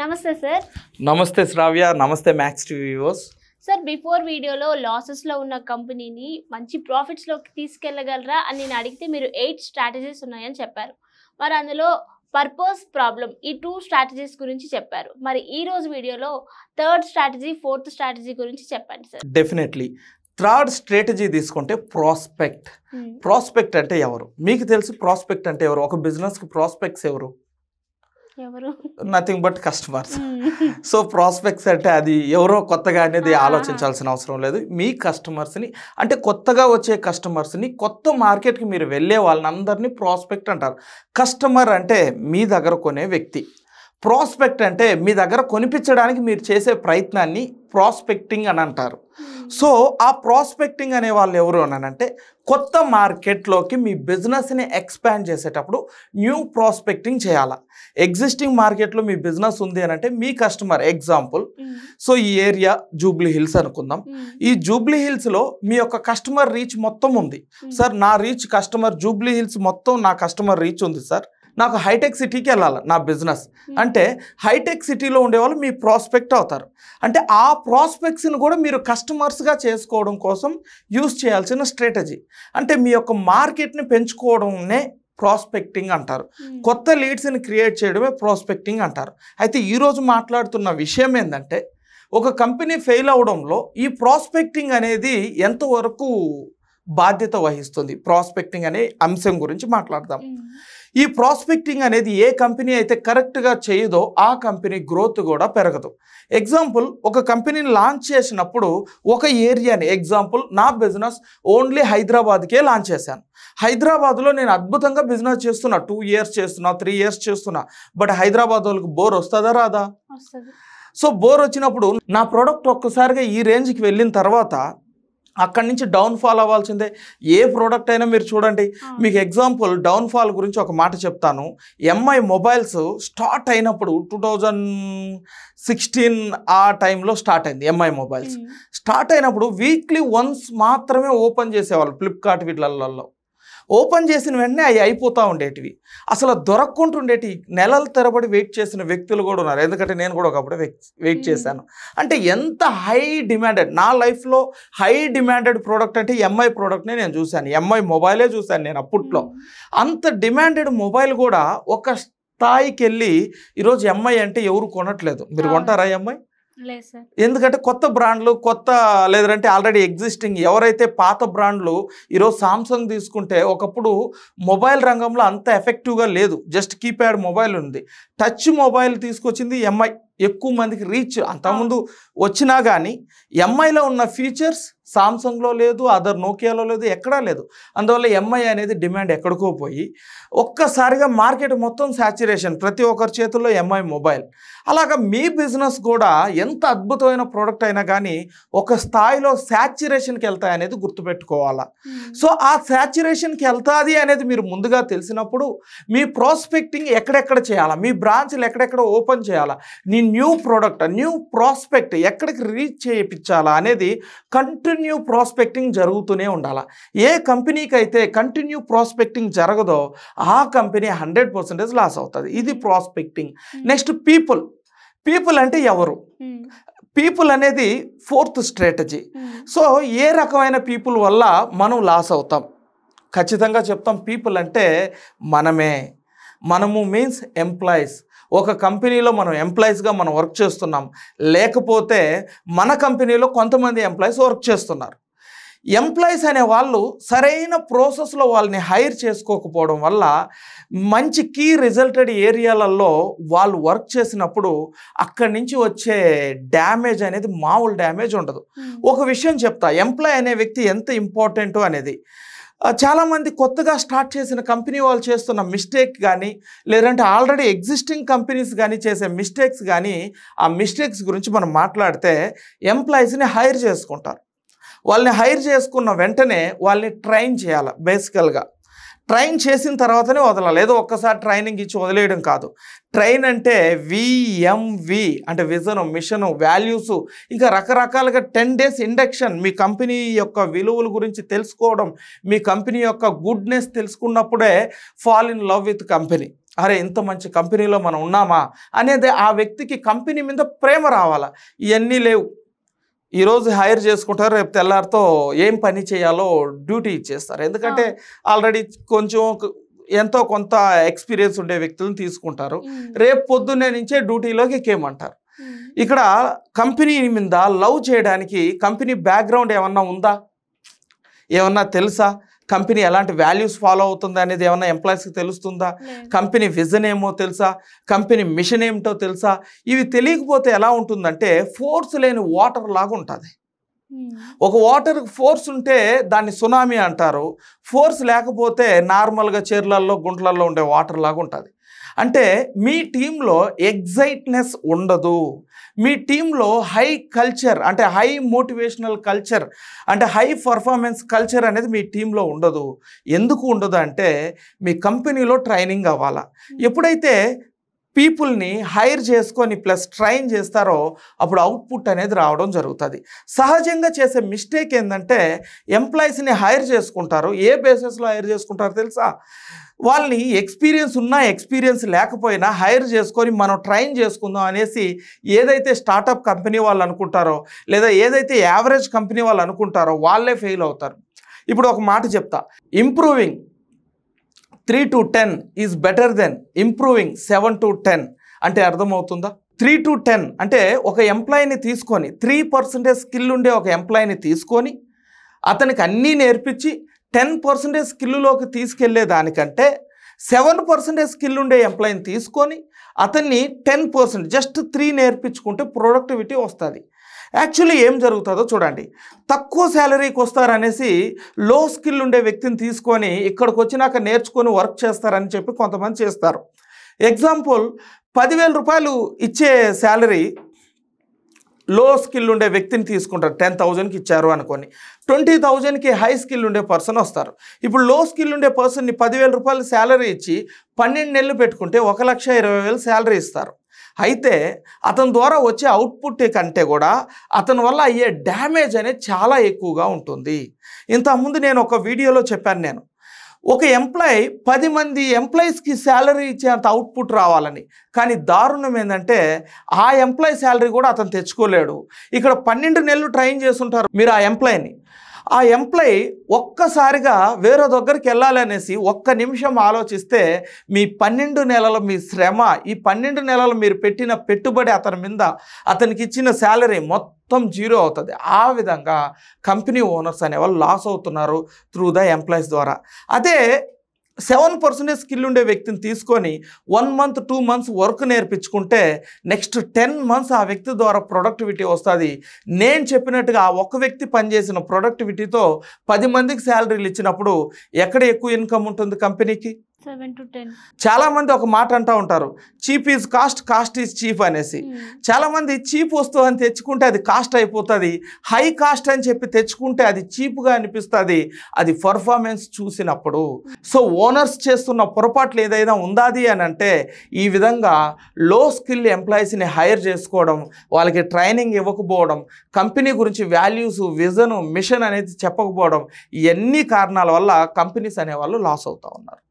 నమస్తే సార్. నమస్తే శ్రావ్య, నమస్తే max TV viewers. Sir, before వీడియోలో లాసెస్లో ఉన్న కంపెనీని మంచి ప్రాఫిట్స్లోకి తీసుకెళ్ళగలరా అని నేను అడిగితే మీరు 8 స్ట్రాటజీస్ ఉన్నాయని చెప్పారు. మరి అందులో పర్పస్, ప్రాబ్లం ఈ 2 స్ట్రాటజీస్ గురించి చెప్పారు. మరి ఈ రోజు వీడియోలో 3rd స్ట్రాటజీ, 4th స్ట్రాటజీ గురించి చెప్పండి సార్. డెఫినెట్లీ 3rd స్ట్రాటజీ తీసుకుంటే ప్రాస్పెక్ట్. ప్రాస్పెక్ట్ అంటే ఎవరు మీకు తెలుసు? ప్రాస్పెక్ట్ అంటే ఎవరు? ఒక బిజినెస్కి ప్రాస్పెక్ట్స్ ఎవరు? Nothing but customers. So prospects అంటే అది ఎవరో కొత్తగా అనేది ఆలోచించాల్సిన అవసరం లేదు. మీ కస్టమర్స్ని, అంటే కొత్తగా వచ్చే కస్టమర్స్ని, కొత్త మార్కెట్కి మీరు వెళ్ళే వాళ్ళని అందరినీ ప్రాస్పెక్ట్ అంటారు. కస్టమర్ అంటే మీ దగ్గర కొనే వ్యక్తి. ప్రాస్పెక్ట్ అంటే మీ దగ్గర కొనిపించడానికి మీరు చేసే ప్రయత్నాన్ని ప్రాస్పెక్టింగ్ అని అంటారు. సో ఆ ప్రాస్పెక్టింగ్ అనే వాళ్ళు ఎవరు అని అంటే, కొత్త మార్కెట్లోకి మీ బిజినెస్ని ఎక్స్పాండ్ చేసేటప్పుడు న్యూ ప్రాస్పెక్టింగ్ చేయాలా. ఎగ్జిస్టింగ్ మార్కెట్లో మీ బిజినెస్ ఉంది అని అంటే, మీ కస్టమర్ ఎగ్జాంపుల్, సో ఈ ఏరియా జూబ్లీ హిల్స్ అనుకుందాం. ఈ జూబ్లీ హిల్స్లో మీ యొక్క కస్టమర్ రీచ్ మొత్తం ఉంది. సార్ నా రీచ్ కస్టమర్ జూబ్లీ హిల్స్ మొత్తం నా కస్టమర్ రీచ్ ఉంది సార్, నాకు హైటెక్ సిటీకి వెళ్ళాలి నా బిజినెస్ అంటే, హైటెక్ సిటీలో ఉండేవాళ్ళు మీ ప్రాస్పెక్ట్ అవుతారు. అంటే ఆ ప్రాస్పెక్ట్స్ని కూడా మీరు కస్టమర్స్గా చేసుకోవడం కోసం యూజ్ చేయాల్సిన స్ట్రాటజీ. అంటే మీ యొక్క మార్కెట్ని పెంచుకోవడంనే ప్రాస్పెక్టింగ్ అంటారు. కొత్త లీడ్స్ని క్రియేట్ చేయడమే ప్రాస్పెక్టింగ్ అంటారు. అయితే ఈరోజు మాట్లాడుతున్న విషయం ఏంటంటే, ఒక కంపెనీ ఫెయిల్ అవడంలో ఈ ప్రాస్పెక్టింగ్ అనేది ఎంతవరకు బాధ్యత వహిస్తుంది, ప్రాస్పెక్టింగ్ అనే అంశం గురించి మాట్లాడదాం. ఈ ప్రాస్పెక్టింగ్ అనేది ఏ కంపెనీ అయితే కరెక్ట్గా చేయదో ఆ కంపెనీ గ్రోత్ కూడా పెరగదు. ఎగ్జాంపుల్, ఒక కంపెనీని లాంచ్ చేసినప్పుడు ఒక ఏరియాని, ఎగ్జాంపుల్ నా బిజినెస్ ఓన్లీ హైదరాబాద్కే లాంచ్ చేశాను. హైదరాబాద్లో నేను అద్భుతంగా బిజినెస్ చేస్తున్నా, 2 years చేస్తున్నా, 3 years చేస్తున్నా. బట్ హైదరాబాద్ వాళ్ళకి బోర్ వస్తుందా రాదా? సో బోర్ వచ్చినప్పుడు నా ప్రోడక్ట్ ఒక్కసారిగా ఈ రేంజ్కి వెళ్ళిన తర్వాత అక్కడి నుంచి డౌన్ఫాల్ అవ్వాల్సిందే. ఏ ప్రోడక్ట్ అయినా మీరు చూడండి. మీకు ఎగ్జాంపుల్ డౌన్ఫాల్ గురించి ఒక మాట చెప్తాను. ఎంఐ మొబైల్స్ స్టార్ట్ అయినప్పుడు 2016 ఆ టైంలో స్టార్ట్ అయింది. ఎంఐ మొబైల్స్ స్టార్ట్ అయినప్పుడు వీక్లీ వన్స్ మాత్రమే ఓపెన్ చేసేవాళ్ళు ఫ్లిప్కార్ట్ వీళ్ళల్లో. ఓపెన్ చేసిన వెంటనే అవి అయిపోతూ ఉండేటివి, అసలు దొరక్కుంటుండేటి. నెలల తరబడి వెయిట్ చేసిన వ్యక్తులు కూడా ఉన్నారు. ఎందుకంటే నేను కూడా ఒకప్పుడు వెయిట్ చేశాను. అంటే ఎంత హై డిమాండెడ్, నా లైఫ్లో హై డిమాండెడ్ ప్రోడక్ట్ అంటే ఎంఐ ప్రోడక్ట్నే నేను చూశాను. ఎంఐ మొబైలే చూశాను నేను అప్పట్లో. అంత డిమాండెడ్ మొబైల్ కూడా ఒక స్థాయికి వెళ్ళి ఈరోజు ఎంఐ అంటే ఎవరు కొనట్లేదు. మీరు కొంటారా ఎంఐ? ఎందుకంటే కొత్త బ్రాండ్లు, కొత్త లేదంటే ఆల్రెడీ ఎగ్జిస్టింగ్ ఎవరైతే పాత బ్రాండ్లు, ఈరోజు సామ్సంగ్ తీసుకుంటే ఒకప్పుడు మొబైల్ రంగంలో అంత ఎఫెక్టివ్గా లేదు. జస్ట్ కీప్యాడ్ మొబైల్ ఉంది. టచ్ మొబైల్ తీసుకొచ్చింది ఎంఐ. ఎక్కువ మందికి రీచ్ అంతకుముందు వచ్చినా కానీ ఎంఐలో ఉన్న ఫీచర్స్ సామ్సంగ్లో లేదు, అదర్ నోకియాలో లేదు, ఎక్కడా లేదు. అందువల్ల ఎంఐ అనేది డిమాండ్ ఎక్కడికో పోయి ఒక్కసారిగా మార్కెట్ మొత్తం సాచ్యురేషన్, ప్రతి ఒక్కరి చేతుల్లో ఎంఐ మొబైల్. అలాగా మీ బిజినెస్ కూడా ఎంత అద్భుతమైన ప్రోడక్ట్ అయినా కానీ ఒక స్థాయిలో సాచ్యురేషన్కి వెళ్తాయి అనేది గుర్తుపెట్టుకోవాలా. సో ఆ సాచ్యురేషన్కి వెళ్తాది అనేది మీరు ముందుగా తెలిసినప్పుడు మీ ప్రాస్పెక్టింగ్ ఎక్కడెక్కడ చేయాలా, మీ బ్రాంచ్లు ఎక్కడెక్కడ ఓపెన్ చేయాలా, నీ న్యూ ప్రోడక్ట్, న్యూ ప్రాస్పెక్ట్ ఎక్కడికి రీచ్ చేయించాలా అనేది కంటిన్యూ ప్రాస్పెక్టింగ్ జరుగుతూనే ఉండాలి. ఏ కంపెనీకి అయితే కంటిన్యూ ప్రాస్పెక్టింగ్ జరగదో ఆ కంపెనీ 100% లాస్ అవుతుంది. ఇది ప్రాస్పెక్టింగ్. నెక్స్ట్ పీపుల్ అంటే ఎవరు? పీపుల్ అనేది 4th స్ట్రాటజీ. సో ఏ రకమైన పీపుల్ వల్ల మనం లాస్ అవుతాం? ఖచ్చితంగా చెప్తాం. పీపుల్ అంటే మనము మీన్స్ ఎంప్లాయీస్. ఒక కంపెనీలో మనం ఎంప్లాయీస్గా మనం వర్క్ చేస్తున్నాం, లేకపోతే మన కంపెనీలో కొంతమంది ఎంప్లాయీస్ వర్క్ చేస్తున్నారు. ఎంప్లాయీస్ అనే వాళ్ళు సరైన ప్రాసెస్లో వాళ్ళని హైర్ చేసుకోకపోవడం వల్ల మంచి కీ రిజల్టెడ్ ఏరియాలలో వాళ్ళు వర్క్ చేసినప్పుడు అక్కడి నుంచి వచ్చే డ్యామేజ్ అనేది మామూలు డ్యామేజ్ ఉండదు. ఒక విషయం చెప్తా, ఎంప్లాయీ అనే వ్యక్తి ఎంత ఇంపార్టెంటో అనేది. చాలామంది కొత్తగా స్టార్ట్ చేసిన కంపెనీ వాళ్ళు చేస్తున్న మిస్టేక్ కానీ, లేదంటే ఆల్రెడీ ఎగ్జిస్టింగ్ కంపెనీస్ కానీ చేసే మిస్టేక్స్ కానీ, ఆ మిస్టేక్స్ గురించి మనం మాట్లాడితే ఎంప్లాయీస్ని హైర్ చేసుకుంటారు. వాళ్ళని హైర్ చేసుకున్న వెంటనే వాళ్ళని ట్రైన్ చేయాలి. బేసికల్గా ట్రైన్ చేసిన తర్వాతనే వదలాలి. ఏదో ఒక్కసారి ట్రైనింగ్ ఇచ్చి వదిలేయడం కాదు. ట్రైన్ అంటే విఎంవి అంటే విజన్, మిషన్, వాల్యూస్, ఇంకా రకరకాలుగా 10 days ఇండక్షన్. మీ కంపెనీ యొక్క విలువల గురించి తెలుసుకోవడం, మీ కంపెనీ యొక్క గుడ్నెస్ తెలుసుకున్నప్పుడే fall in love with company. అరే ఇంత మంచి కంపెనీలో మనం ఉన్నామా అనేది ఆ వ్యక్తికి కంపెనీ మీద ప్రేమ రావాలా. ఇవన్నీ లేవు. ఈరోజు హైర్ చేసుకుంటారు, రేపు తెల్లారితో ఏం పని చేయాలో డ్యూటీ ఇచ్చేస్తారు. ఎందుకంటే ఆల్రెడీ కొంచెం ఎంతో కొంత ఎక్స్పీరియన్స్ ఉండే వ్యక్తులను తీసుకుంటారు. రేపు పొద్దున్నే నుంచే డ్యూటీలోకి ఎక్కేయమంటారు. ఇక్కడ కంపెనీ మీద లవ్ చేయడానికి కంపెనీ బ్యాక్గ్రౌండ్ ఏమన్నా ఉందా, ఏమన్నా తెలుసా, కంపెనీ ఎలాంటి వాల్యూస్ ఫాలో అవుతుందా అనేది ఏమన్నా ఎంప్లాయీస్కి తెలుస్తుందా, కంపెనీ విజన్ ఏమో తెలుసా, కంపెనీ మిషన్ ఏమిటో తెలుసా? ఇవి తెలియకపోతే ఎలా ఉంటుందంటే ఫోర్స్ లేని వాటర్ లాగా ఉంటుంది. ఒక వాటర్ ఫోర్స్ ఉంటే దాన్ని సునామీ అంటారు, ఫోర్స్ లేకపోతే నార్మల్గా చెర్లల్లో గుంట్లల్లో ఉండే వాటర్ లాగా ఉంటుంది. అంటే మీ టీంలో ఎగ్జైట్నెస్ ఉండదు, మీ టీంలో హై కల్చర్ అంటే హై మోటివేషనల్ కల్చర్ అంటే హై పర్ఫార్మెన్స్ కల్చర్ అనేది మీ టీంలో ఉండదు. ఎందుకు ఉండదు అంటే మీ కంపెనీలో ట్రైనింగ్ అవ్వాలా. ఎప్పుడైతే పీపుల్ని హైర్ చేసుకొని ప్లస్ ట్రైన్ చేస్తారో అప్పుడు అవుట్పుట్ అనేది రావడం జరుగుతుంది. సహజంగా చేసే మిస్టేక్ ఏంటంటే ఎంప్లాయీస్ని హైర్ చేసుకుంటారు. ఏ బేసిస్లో హైర్ చేసుకుంటారో తెలుసా? వాళ్ళని ఎక్స్పీరియన్స్ ఉన్నా ఎక్స్పీరియన్స్ లేకపోయినా హైర్ చేసుకొని మనం ట్రైన్ చేసుకుందాం అనేసి ఏదైతే స్టార్టప్ కంపెనీ వాళ్ళు అనుకుంటారో లేదా ఏదైతే యావరేజ్ కంపెనీ వాళ్ళు అనుకుంటారో వాళ్ళే ఫెయిల్ అవుతారు. ఇప్పుడు ఒక మాట చెప్తా, improving 3 to 10 is better than improving 7 to 10 అంటే అర్థమవుతుందా? 3 to 10 అంటే ఒక ఎంప్లాయీని తీసుకొని 3% స్కిల్ ఉండే ఒక ఎంప్లాయీని తీసుకొని అతనికి అన్నీ నేర్పించి 10% స్కిల్లోకి తీసుకెళ్లే దానికంటే 7% స్కిల్ ఉండే ఎంప్లాయీని తీసుకొని అతన్ని 10% జస్ట్ 3 నేర్పించుకుంటే ప్రొడక్టివిటీ వస్తుంది. యాక్చువల్లీ ఏం జరుగుతుందో చూడండి, తక్కువ శాలరీకి వస్తారనేసి లో స్కిల్ ఉండే వ్యక్తిని తీసుకొని ఇక్కడికి వచ్చినాక నేర్చుకొని వర్క్ చేస్తారని చెప్పి కొంతమంది చేస్తారు. ఎగ్జాంపుల్ 10,000 రూపాయలు ఇచ్చే శాలరీ లో స్కిల్ ఉండే వ్యక్తిని తీసుకుంటారు, 10,000కి ఇచ్చారు అనుకొని 20,000కి హై స్కిల్ ఉండే పర్సన్ వస్తారు. ఇప్పుడు లో స్కిల్ ఉండే పర్సన్ని 10,000 రూపాయలు శాలరీ ఇచ్చి 12 నెలలు పెట్టుకుంటే 1,20,000 శాలరీ ఇస్తారు. అయితే అతని ద్వారా వచ్చే అవుట్పుట్ కంటే కూడా అతని వల్ల అయ్యే డ్యామేజ్ అనేది చాలా ఎక్కువగా ఉంటుంది. ఇంతకుముందు నేను ఒక వీడియోలో చెప్పాను, ఒక ఎంప్లాయీ 10 మంది ఎంప్లాయీస్కి శాలరీ ఇచ్చేంత అవుట్పుట్ రావాలని, కానీ దారుణం ఏంటంటే ఆ ఎంప్లాయీ శాలరీ కూడా అతను తెచ్చుకోలేడు. ఇక్కడ 12 నెలలు ట్రైన్ చేస్తుంటారు మీరు ఆ ఎంప్లాయీని. ఆ ఎంప్లాయీ ఒక్కసారిగా వేరే దగ్గరికి వెళ్ళాలనేసి ఒక్క నిమిషం ఆలోచిస్తే మీ 12 నెలల మీ శ్రమ, ఈ 12 నెలలు మీరు పెట్టిన పెట్టుబడి అతని మీద అతనికి ఇచ్చిన శాలరీ మొత్తం జీరో అవుతుంది. ఆ విధంగా కంపెనీ ఓనర్స్ అనేవాళ్ళు లాస్ అవుతున్నారు త్రూ ద ఎంప్లాయీస్ ద్వారా. అదే 7% స్కిల్ ఉండే వ్యక్తిని తీసుకొని 1 month 2 months వర్క్ నేర్పించుకుంటే నెక్స్ట్ 10 months ఆ వ్యక్తి ద్వారా ప్రొడక్టివిటీ వస్తుంది. నేను చెప్పినట్టుగా ఆ ఒక్క వ్యక్తి పనిచేసిన ప్రొడక్టివిటీతో 10 మందికి శాలరీలు ఇచ్చినప్పుడు ఎక్కడ ఎక్కువ ఇన్కమ్ ఉంటుంది కంపెనీకి? 7 to 10. చాలామంది ఒక మాట అంటూ ఉంటారు, cheap is cost, cost is cheap అనేసి. చాలామంది చీప్ వస్తువు అని తెచ్చుకుంటే అది కాస్ట్ అయిపోతుంది, హై కాస్ట్ అని చెప్పి తెచ్చుకుంటే అది చీప్గా అనిపిస్తుంది అది పర్ఫార్మెన్స్ చూసినప్పుడు. సో ఓనర్స్ చేస్తున్న పొరపాట్లు ఏదైనా ఉందాది అని అంటే ఈ విధంగా లో స్కిల్ ఎంప్లాయీస్ని హైర్ చేసుకోవడం, వాళ్ళకి ట్రైనింగ్ ఇవ్వకపోవడం, కంపెనీ గురించి వాల్యూస్, విజన్, మిషన్ అనేది చెప్పకపోవడం, ఇవన్నీ కారణాల వల్ల కంపెనీస్ అనేవాళ్ళు లాస్ అవుతూ ఉన్నారు.